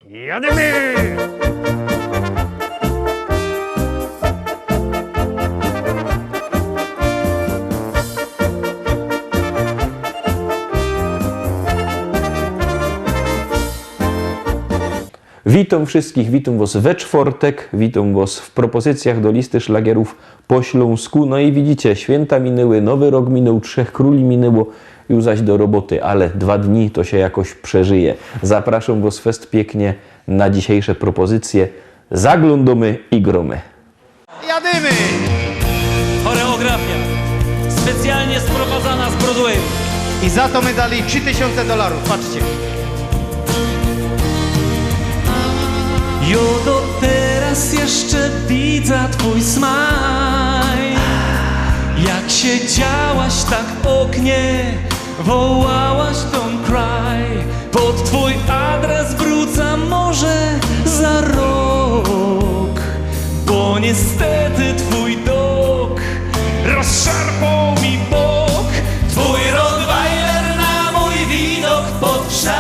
Jadymy! Witam wszystkich, witam Was we czwartek, witam Was w propozycjach do listy szlagierów po śląsku. No i widzicie, święta minęły, nowy rok minął, Trzech Króli minęło, już zaś do roboty, ale 2 dni to się jakoś przeżyje. Zapraszam Was fest pięknie na dzisiejsze propozycje. Zaglądamy i gromy. Jadymy! Choreografia specjalnie sprowadzana z Broadwayu. I za to my dali $3000, patrzcie. Jo, do teraz jeszcze widzę twój smaj. Jak siedziałaś tak w oknie, wołałaś don't cry. Pod twój adres wrócę może za rok, bo niestety twój dok rozszarpał mi bok. Twój Rottweiler na mój widok podgrzał.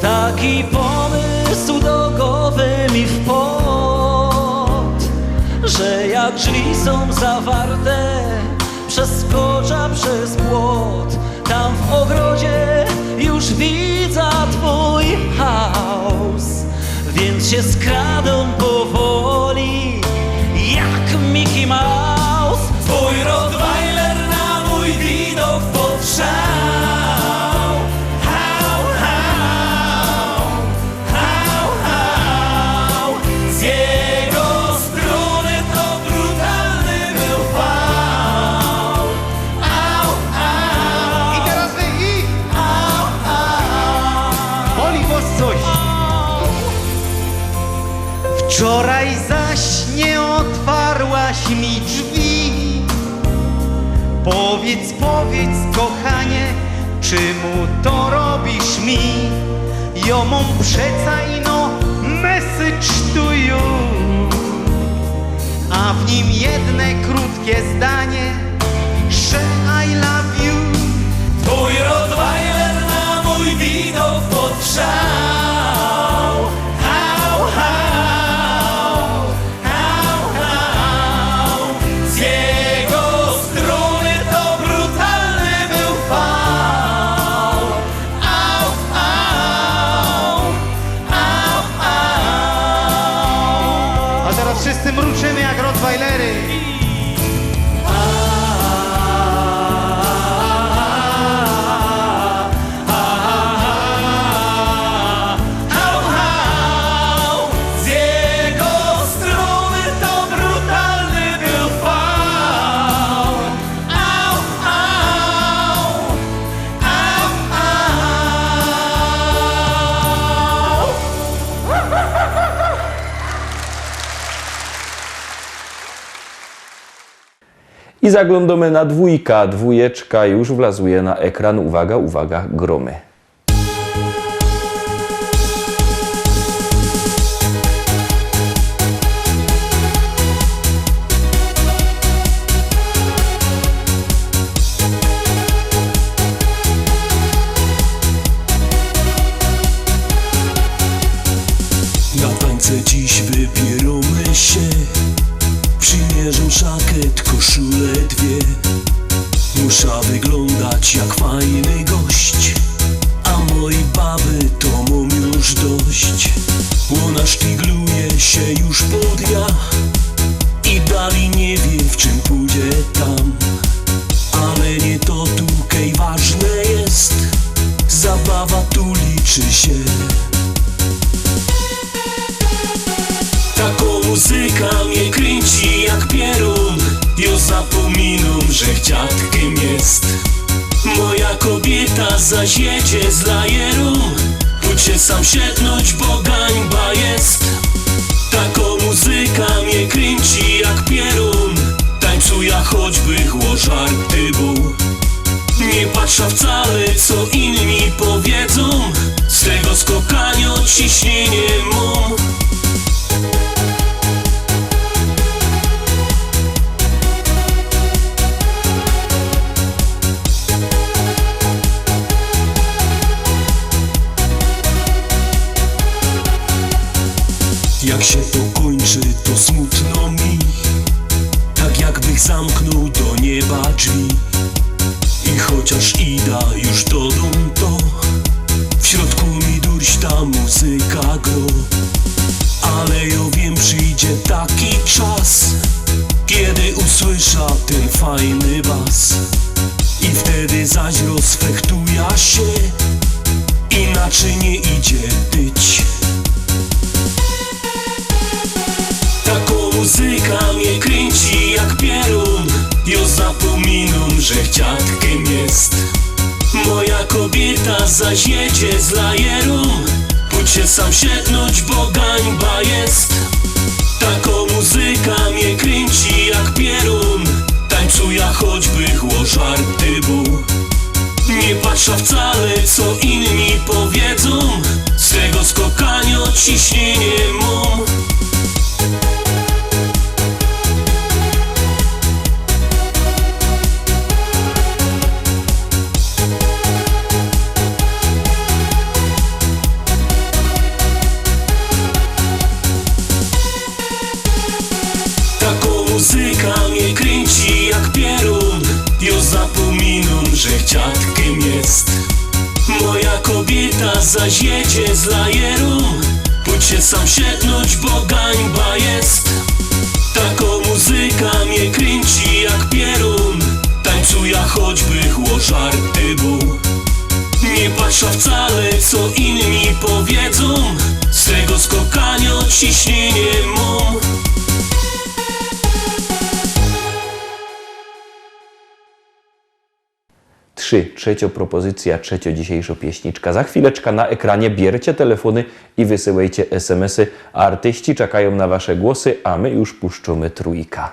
Taki pomysł do głowy mi wpadł, że jak drzwi są zawarte, przeskoczę przez płot. Tam w ogrodzie już widzę twój chaos, więc się skradą powoli jak Mickey Mouse. Twój Rottweiler na mój widok podgrzał. Wczoraj zaś nie otwarłaś mi drzwi. Powiedz, kochanie, czemu to robisz mi? Jo mam przeca ino message to you, a w nim jedne krótkie zdanie, że I love you. Twój Rottweiler na mój widok podgrzał. Wszyscy mruczymy jak Rottweilery. Z jego strony to brutalny był fał. Au, au, au, au. I zaglądamy na dwójka. Dwójeczka już wlazuje na ekran. Uwaga, uwaga, gromy. Na tańce dziś wybieramy się. Przymierzę żakiet, koszulę 2. Muszę wyglądać jak fajny gość, a mojej baby to mam już dość. Ona sztygluje się już po dniach i dali nie wie, w czym pójdzie tam. Ale nie to tutaj ważne jest, zabawa tu liczy się. Taką muzyka mnie kręci jak pierun. Jo zapominam, że dziadkiem jest. Moja kobieta zaś jedzie z lajeru. Pójdź się sam siednąć, bo gańba jest. Taką muzyka mnie kręci jak pierun. Tańcuja choćby chło żart był. patrz wcale co inni powiedzą, z tego skokania ciśnienie mum. Jak się to kończy, to smutno mi, tak jakbych zamknął do nieba drzwi. I chociaż ida już do domu, to w środku mi durś ta muzyka gro. Ale ja wiem, przyjdzie taki czas, kiedy usłysza ten fajny bas. I wtedy zaś rozfektuja się, inaczej nie idzie tyć. Taką muzyka mnie kręci jak pierun, ja zapominam, że chciatkiem jest. Moja kobieta zaś jedzie z lajerą, pójdź się sam siednąć, bo gańba jest. Taką muzyka mnie kręci jak pierun, tańcuja choćby chło żarty był. Nie patrz wcale co inni powiedzą, z tego skokania ciśnienie mum. Muzyka mnie kręci jak pierun, ja zapominam, że chciatkiem jest. Moja kobieta zaś jedzie z lajerą, pójdź się sam siednąć, bo gańba jest. Taką muzyka mnie kręci jak pierun, tańcuja choćby chło żarty był. Nie patrz wcale co inni powiedzą, z tego skokania ciśnienie mum. Trzecia propozycja, trzecia dzisiejsza pieśniczka. Za chwileczkę na ekranie bierzcie telefony i wysyłajcie SMS-y. A artyści czekają na wasze głosy, a my już puszczamy trójka.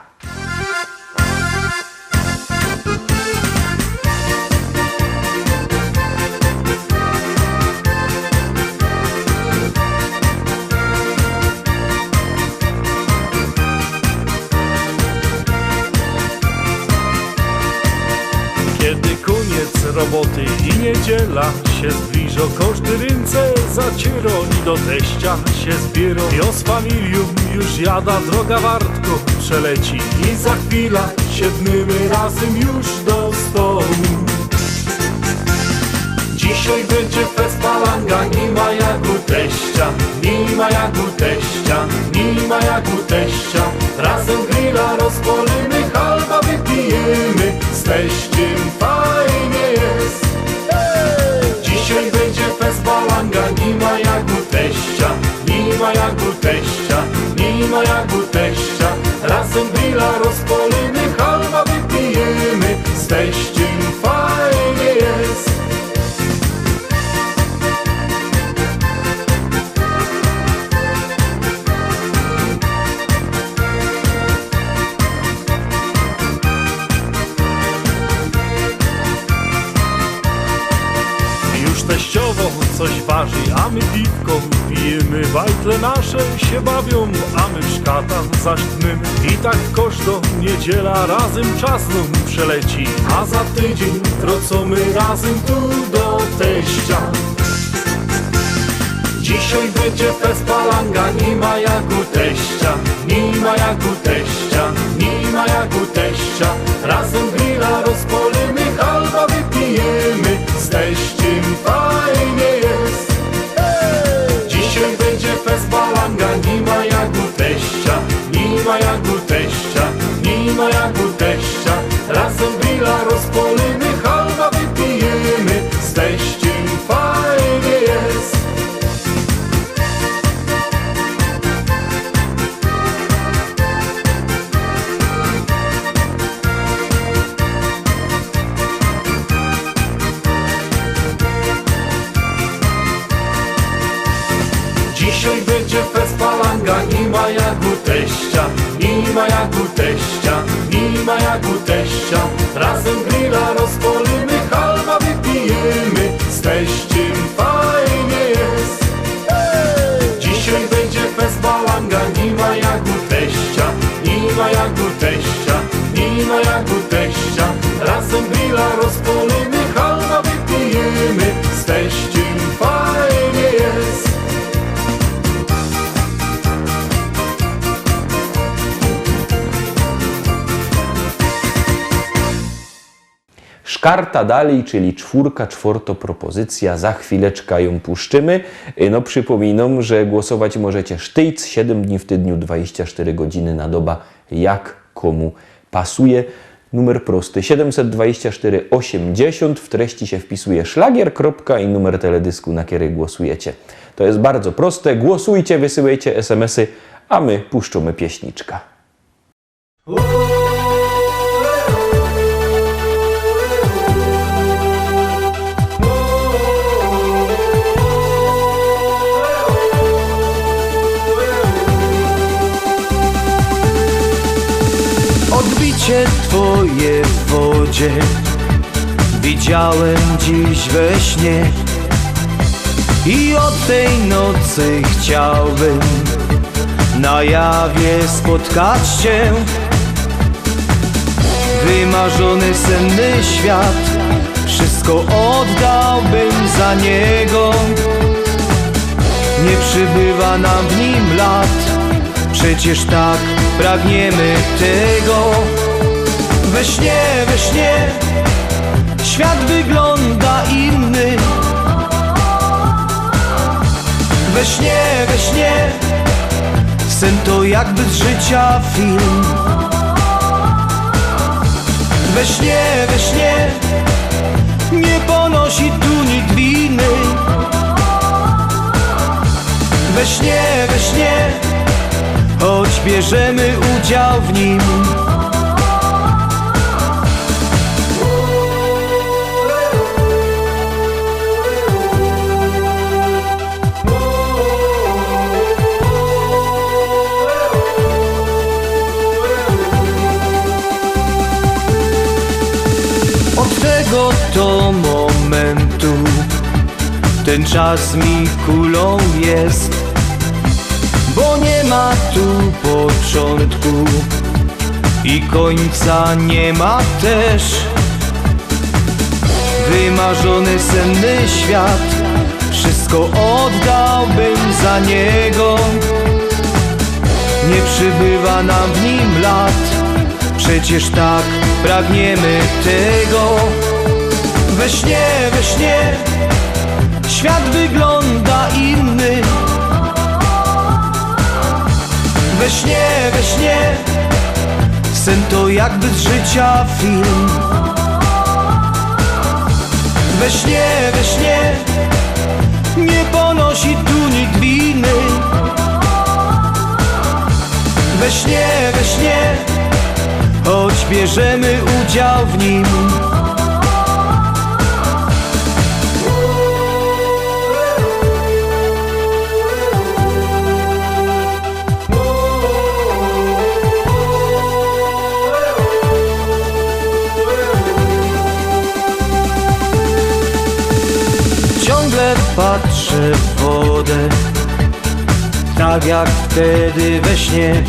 Kiedy koniec roboty i niedziela się zbliża, każdy ręce zaciera i do teścia się zbiera. Jo z familią już jada, droga wartko przeleci i za chwilę siedmimy razem już do stołu. Dzisiaj będzie fest palanga, nie ma jak u teścia, nie ma jak u teścia, nie ma jak u teścia. Razem grilla rozpalimy, halba wypijemy, z teściem fajnie jest. Dzisiaj będzie fest palanga, nie ma jak u teścia, nie ma jak u teścia, nie ma jak u teścia. Razem grilla rozpalimy, halba wypijemy, z teściem fajnie jest. Teściowo coś waży, a my piwko pijemy. Bajtle nasze się bawią, a my w szkatach zasztnymy. I tak każdą niedziela razem czas nam przeleci, a za tydzień wrócimy razem tu do teścia. Dzisiaj będzie fest palanga, nie ma jak u teścia, nie ma jak u teścia, nie ma jak u teścia. Razem grilla rozpalimy, halba wypijemy, z teściem fajnie jest. Dzisiaj będzie fest palanga, nie ma jak u teścia, nie ma jak u teścia, nie ma jak u teścia. Razem grilla rozpalimy, halba wypijemy, z teściem fajnie jest. Dzisiaj będzie fest palanga, nie ma jak u teścia, nie ma jak u teścia, nie ma jak u teścia. Razem grilla rozpalimy, halba wypijemy, Szkarta dalej, czyli czwórka, czwarta propozycja, za chwileczkę ją puszczymy. No przypominam, że głosować możecie sztyjc, 7 dni w tygodniu, 24 godziny na doba, jak komu pasuje. Numer prosty 724 80, w treści się wpisuje szlagier, kropka i numer teledysku, na który głosujecie. To jest bardzo proste, głosujcie, wysyłajcie SMS-y, a my puszczamy pieśniczka. Odbicie twoje w wodzie widziałem dziś we śnie i od tej nocy chciałbym na jawie spotkać cię. Wymarzony senny świat, wszystko oddałbym za niego. Nie przybywa nam w nim lat, przecież tak pragniemy tego. We śnie, świat wygląda inny. We śnie, sen to jakby z życia film. We śnie, nie ponosi tu nikt winy. We śnie, choć bierzemy udział w nim. Od tego to momentu ten czas mi kulą jest, bo nie ma tu początku i końca nie ma też. Wymarzony senny świat, wszystko oddałbym za niego. Nie przybywa nam w nim lat, przecież tak pragniemy tego. We śnie, świat wygląda inny. We śnie, sen to jakby z życia film. We śnie, nie ponosi tu nikt winy. We śnie, choć bierzemy udział w nim. Ciągle patrzę w wodę, tak jak wtedy we śnie.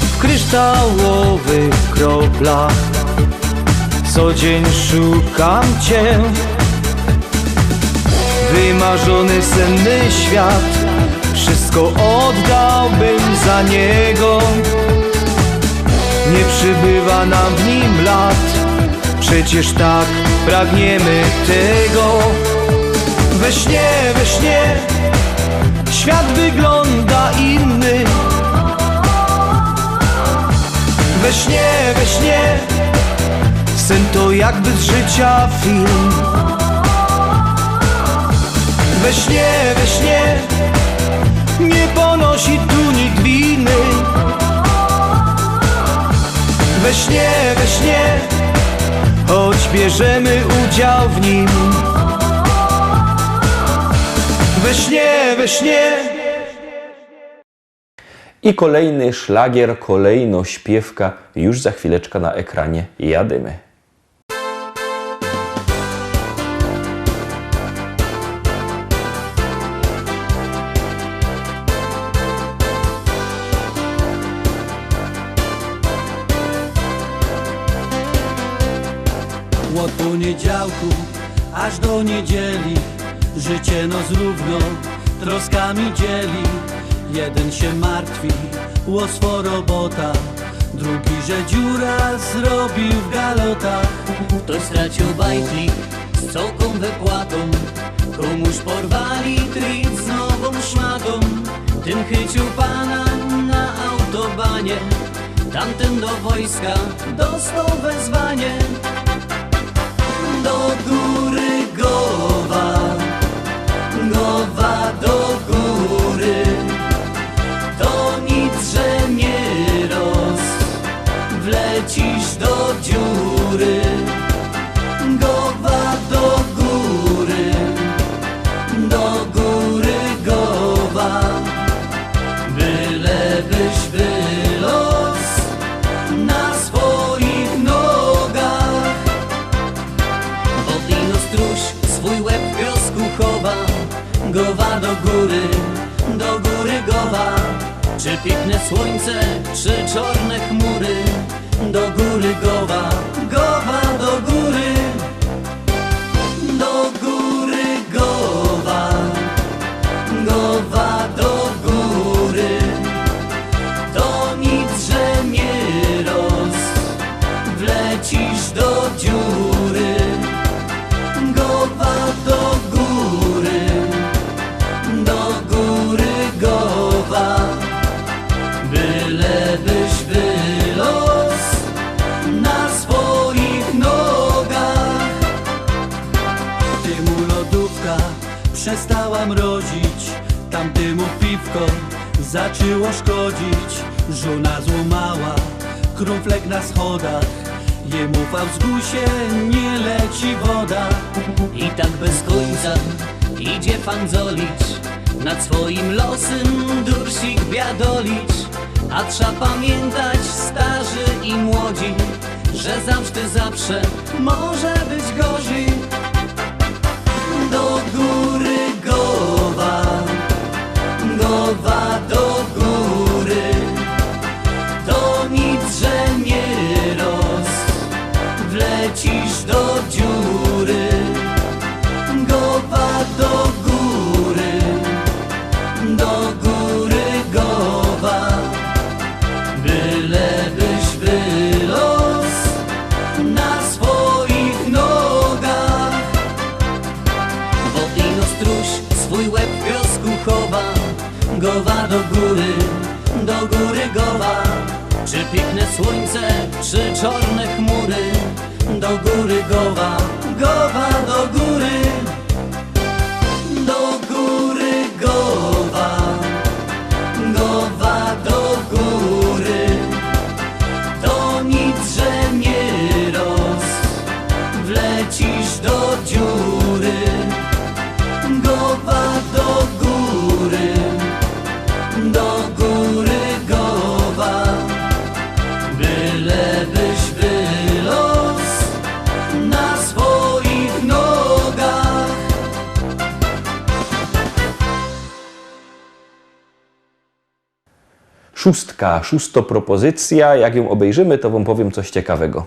W kryształowych kroplach co dzień szukam cię. Wymarzony senny świat, wszystko oddałbym za niego. Nie przybywa nam w nim lat, przecież tak pragniemy tego. We śnie, świat wygląda inny. We śnie, sen to jakby z życia film. We śnie, nie ponosi tu nikt winy. We śnie, choć bierzemy udział w nim. We śnie. I kolejny szlagier, kolejno śpiewka, już za chwileczkę na ekranie jadymy. Od poniedziałku aż do niedzieli życie nos równo troskami dzieli. Jeden się martwi o swo robota, drugi, że dziura zrobił w galotach. Ktoś stracił bajtlik z całką wypłatą, komuś porwali trik z nową szmatą. Ten chycił pana na autobanie, tamten do wojska dostał wezwanie. Do góry Gowa, Gowa do góry, to nic, że nie roz, wlecisz do dziury. Gowa do góry Gowa, bylebyś wylos na swoich nogach. Bo ino struś swój łeb w piosku chowa. Gowa do góry Gowa. Czy piękne słońce, czy czarne chmury? Do góry Gowa, Gowa do góry. Do góry Gowa, Gowa do góry, to nic, że nie roz, wlecisz do dziury. Gowa do góry Gowa, bylebyś wylos na swoich nogach. Temu lodówka przestała mrozić, tamtemu piwko zaczęło szkodzić. Żona złamała krumflek na schodach, jemu w Augusie nie leci woda. I tak bez końca idzie fanzolić, nad swoim losem dursik biadolicz. A trzeba pamiętać, starzy i młodzi, że zawsze może być gorzej. Do góry Gowa, Gowa do góry, to nic, że nie roz, wlecisz do dziury. Gowa do góry Gowa, bylebyś wylos na swoich nogach. Bo ino struś swój łeb w piosku chowa. Gowa do góry Gowa. Czy piękne słońce, czy czarne chmury? Do góry Gowa, Gowa do góry. Do góry Gowa, Gowa do góry, to nic, że nie roz, wlecisz do dziury. Gowa do góry Gowa, bylebyś wylos na swoich nogach. Szóstka, szósto propozycja. Jak ją obejrzymy, to wam powiem coś ciekawego.